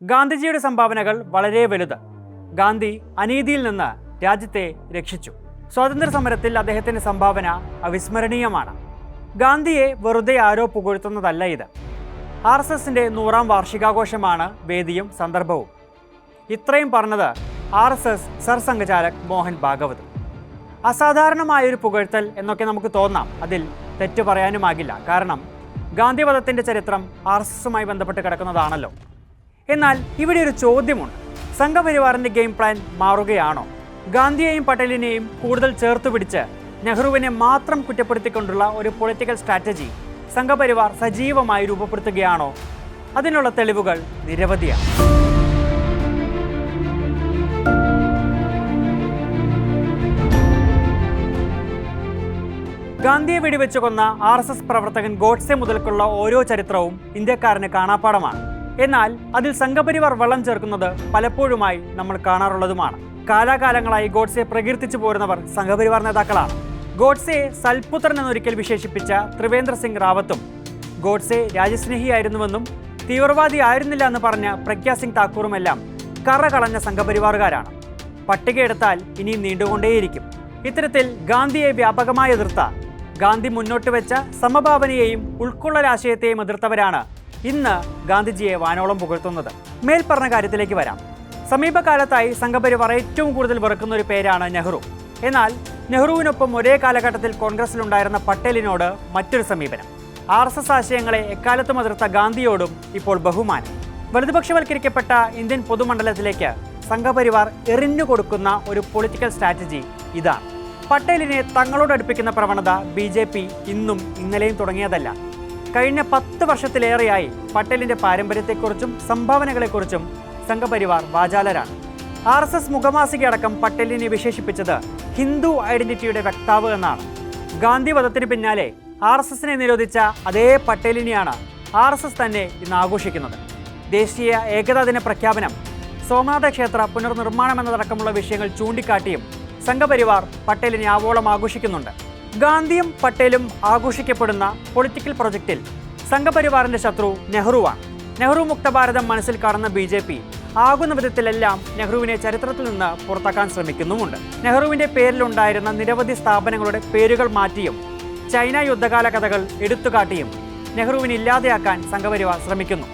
ഗാന്ധിജിയുടെ സംഭാവനകൾ വളരെ വലുത്. ഗാന്ധി അനീതിയിൽ നിന്ന് രാജ്യത്തെ രക്ഷിച്ചു. സ്വാതന്ത്ര്യ സമരത്തിൽ അദ്ദേഹത്തിന്റെ സംഭാവന അവിസ്മരണീയമാണ്. ഗാന്ധിയെ വെറുതെ ആരോ പുകഴ്ത്തുന്നതല്ല ഇത്. RSSന്റെ 100ാം വാർഷികാഘോഷമാണ് വേദിയും സന്ദർഭവും. ഇത്രയും പറഞ്ഞത് RSS സർസംഘചാലക് മോഹൻ ഭാഗവത്. അസാധാരണമായൊരു പുകഴ്ത്തൽ എന്നൊക്കെ നമുക്ക് തോന്നാം. അതിൽ തെറ്റു പറയാനുമാകില്ല. കാരണം ഗാന്ധിവധത്തിന്റെ ചരിത്രം RSSുമായി ബന്ധപ്പെട്ട് കിടക്കുന്നതാണല്ലോ. എന്നാൽ ഇവിടെ ഒരു ചോദ്യമുണ്ട്. സംഘപരിവാറിന്റെ ഗെയിം പ്ലാൻ മാറുകയാണോ? ഗാന്ധിയെയും പട്ടേലിനെയും കൂടുതൽ ചേർത്തുപിടിച്ച് നെഹ്റുവിനെ മാത്രം കുറ്റപ്പെടുത്തിക്കൊണ്ടുള്ള ഒരു പൊളിറ്റിക്കൽ സ്ട്രാറ്റജി സംഘപരിവാർ സജീവമായി രൂപപ്പെടുത്തുകയാണോ? അതിനുള്ള തെളിവുകൾ നിരവധിയാണ്. ഗാന്ധിയെ വെടിവെച്ചു കൊന്ന RSS പ്രവർത്തകൻ ഗോഡ്സെ മുതൽക്കുള്ള ഓരോ ചരിത്രവും ഇന്ത്യക്കാരന് കാണാപ്പാടമാണ്. എന്നാൽ അതിൽ സംഘപരിവാർ വെള്ളം ചേർക്കുന്നത് പലപ്പോഴുമായി നമ്മൾ കാണാറുള്ളതുമാണ്. കാലാകാലങ്ങളായി ഗോഡ്സെ പ്രകീർത്തിച്ചു പോരുന്നവർ സംഘപരിവാർ നേതാക്കളാണ്. ഗോഡ്സെയെ സൽപുത്രൻ എന്നൊരിക്കൽ വിശേഷിപ്പിച്ച ത്രിവേന്ദ്ര സിംഗ് റാവത്തും ഗോഡ്സെ രാജ്യസ്നേഹിയായിരുന്നുവെന്നും തീവ്രവാദി ആയിരുന്നില്ല എന്ന് പറഞ്ഞ പ്രഗ്യാ സിംഗ് താക്കൂറുമെല്ലാം കറ കളഞ്ഞ സംഘപരിവാറുകാരാണ്. പട്ടികയെടുത്താൽ ഇനിയും നീണ്ടുകൊണ്ടേയിരിക്കും. ഇത്തരത്തിൽ ഗാന്ധിയെ വ്യാപകമായി എതിർത്ത, ഗാന്ധി മുന്നോട്ട് വെച്ച സമഭാവനയെയും ഉൾക്കൊള്ളലാശയത്തെയും എതിർത്തവരാണ് ഇന്ന് ഗാന്ധിജിയെ വാനോളം പുകഴ്ത്തുന്നത്. മേൽപ്പറഞ്ഞ കാര്യത്തിലേക്ക് വരാം. സമീപകാലത്തായി സംഘപരിവാർ ഏറ്റവും കൂടുതൽ വെറുക്കുന്ന ഒരു പേരാണ് നെഹ്റു. എന്നാൽ നെഹ്റുവിനൊപ്പം ഒരേ കാലഘട്ടത്തിൽ കോൺഗ്രസിലുണ്ടായിരുന്ന പട്ടേലിനോട് മറ്റൊരു സമീപനം. RSS ആശയങ്ങളെ എക്കാലത്തും എതിർത്ത ഗാന്ധിയോടും ഇപ്പോൾ ബഹുമാനം. വലതുപക്ഷവൽക്കരിക്കപ്പെട്ട ഇന്ത്യൻ പൊതുമണ്ഡലത്തിലേക്ക് സംഘപരിവാർ എറിഞ്ഞു കൊടുക്കുന്ന ഒരു പൊളിറ്റിക്കൽ സ്ട്രാറ്റജി ഇതാണ്. പട്ടേലിനെ തങ്ങളോട് അടുപ്പിക്കുന്ന പ്രവണത BJP ഇന്നും ഇന്നലെയും തുടങ്ങിയതല്ല. കഴിഞ്ഞ 10 വർഷത്തിലേറെയായി പട്ടേലിന്റെ പാരമ്പര്യത്തെക്കുറിച്ചും സംഭാവനകളെക്കുറിച്ചും സംഘപരിവാർ വാചാലരാണ്. RSS മുഖമാസികയടക്കം പട്ടേലിനെ വിശേഷിപ്പിച്ചത് ഹിന്ദു ഐഡന്റിറ്റിയുടെ വക്താവ് എന്നാണ്. ഗാന്ധി വധത്തിന് പിന്നാലെ RSSനെ നിരോധിച്ച അതേ പട്ടേലിനെയാണ് RSS തന്നെ ഇന്ന് ആഘോഷിക്കുന്നത്. ദേശീയ ഏകതാ ദിന പ്രഖ്യാപനം, സോമനാഥ ക്ഷേത്ര പുനർനിർമ്മാണം എന്നതടക്കമുള്ള വിഷയങ്ങൾ ചൂണ്ടിക്കാട്ടിയും സംഘപരിവാർ പട്ടേലിനെ ആവോളം ആഘോഷിക്കുന്നുണ്ട്. ഗാന്ധിയും പട്ടേലും ആഘോഷിക്കപ്പെടുന്ന പൊളിറ്റിക്കൽ പ്രൊജക്റ്റിൽ സംഘപരിവാറിന്റെ ശത്രു നെഹ്റുവാണ്. നെഹ്റു മുക്ത ഭാരതം മനസ്സിൽ കാണുന്ന BJP ആകുന്ന വിധത്തിലെല്ലാം നെഹ്റുവിനെ ചരിത്രത്തിൽ നിന്ന് പുറത്താക്കാൻ ശ്രമിക്കുന്നുമുണ്ട്. നെഹ്റുവിന്റെ പേരിലുണ്ടായിരുന്ന നിരവധി സ്ഥാപനങ്ങളുടെ പേരുകൾ മാറ്റിയും ചൈന യുദ്ധകാല കഥകൾ എടുത്തുകാട്ടിയും നെഹ്റുവിനെ ഇല്ലാതെയാക്കാൻ സംഘപരിവാർ ശ്രമിക്കുന്നു.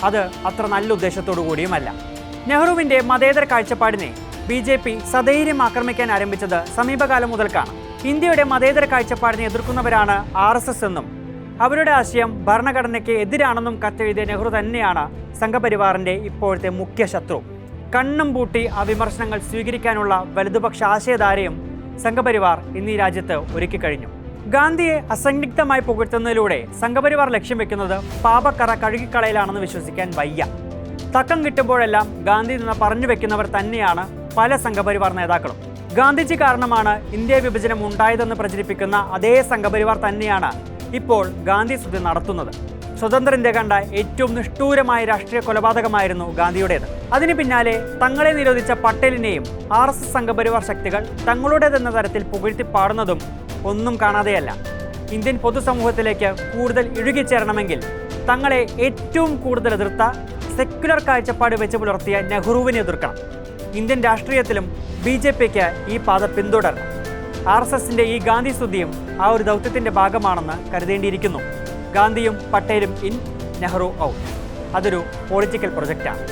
അത് അത്ര നല്ല ഉദ്ദേശത്തോടു കൂടിയുമല്ല. നെഹ്റുവിന്റെ മതേതര കാഴ്ചപ്പാടിനെ BJP സധൈര്യം ആക്രമിക്കാൻ ആരംഭിച്ചത് സമീപകാലം മുതൽക്കാണ്. ഇന്ത്യയുടെ മതേതര കാഴ്ചപ്പാടിനെ എതിർക്കുന്നവരാണ് RSS എന്നും അവരുടെ ആശയം ഭരണഘടനയ്ക്ക് എതിരാണെന്നും കത്തെഴുതിയ നെഹ്റു തന്നെയാണ് സംഘപരിവാറിന്റെ ഇപ്പോഴത്തെ മുഖ്യ ശത്രു. കണ്ണും പൂട്ടി ആ വിമർശനങ്ങൾ സ്വീകരിക്കാനുള്ള വലതുപക്ഷ ആശയധാരയും സംഘപരിവാർ ഇന്ന് ഈ രാജ്യത്ത് ഒരുക്കി കഴിഞ്ഞു. ഗാന്ധിയെ അസന്നിഗ്ധമായി പുകഴ്ത്തുന്നതിലൂടെ സംഘപരിവാർ ലക്ഷ്യം വെക്കുന്നത് പാപക്കറ കഴുകിക്കളയിലാണെന്ന് വിശ്വസിക്കാൻ വയ്യ. തക്കം കിട്ടുമ്പോഴെല്ലാം ഗാന്ധി നിന്ന് പറഞ്ഞു വെക്കുന്നവർ തന്നെയാണ് പല സംഘപരിവാർ നേതാക്കളും. ഗാന്ധിജി കാരണമാണ് ഇന്ത്യ വിഭജനം ഉണ്ടായതെന്ന് പ്രചരിപ്പിക്കുന്ന അതേ സംഘപരിവാർ തന്നെയാണ് ഇപ്പോൾ ഗാന്ധി സ്തുതി നടത്തുന്നത്. സ്വതന്ത്ര ഇന്ത്യ കണ്ട ഏറ്റവും നിഷ്ഠൂരമായ രാഷ്ട്രീയ കൊലപാതകമായിരുന്നു ഗാന്ധിയുടേത്. അതിന് പിന്നാലെ തങ്ങളെ നിരോധിച്ച പട്ടേലിനെയും RSS സംഘപരിവാർ ശക്തികൾ തങ്ങളുടേതെന്ന തരത്തിൽ പുകഴ്ത്തി പാടുന്നതും ഒന്നും കാണാതെയല്ല. ഇന്ത്യൻ പൊതുസമൂഹത്തിലേക്ക് കൂടുതൽ ഇഴുകിച്ചേരണമെങ്കിൽ തങ്ങളെ ഏറ്റവും കൂടുതൽ എതിർത്ത സെക്യുലർ കാഴ്ചപ്പാട് വെച്ച് പുലർത്തിയ നെഹ്റുവിനെ എതിർക്കണം. ഇന്ത്യൻ രാഷ്ട്രീയത്തിലും BJPക്ക് ഈ പാത പിന്തുടരണം. RSSന്റെ ഈ ഗാന്ധി സ്തുതിയും ആ ഒരു ദൗത്യത്തിന്റെ ഭാഗമാണെന്ന് കരുതേണ്ടിയിരിക്കുന്നു. ഗാന്ധിയും പട്ടേലും ഇൻ, നെഹ്റു ഔട്ട്. അതൊരു പൊളിറ്റിക്കൽ പ്രൊജക്റ്റാണ്.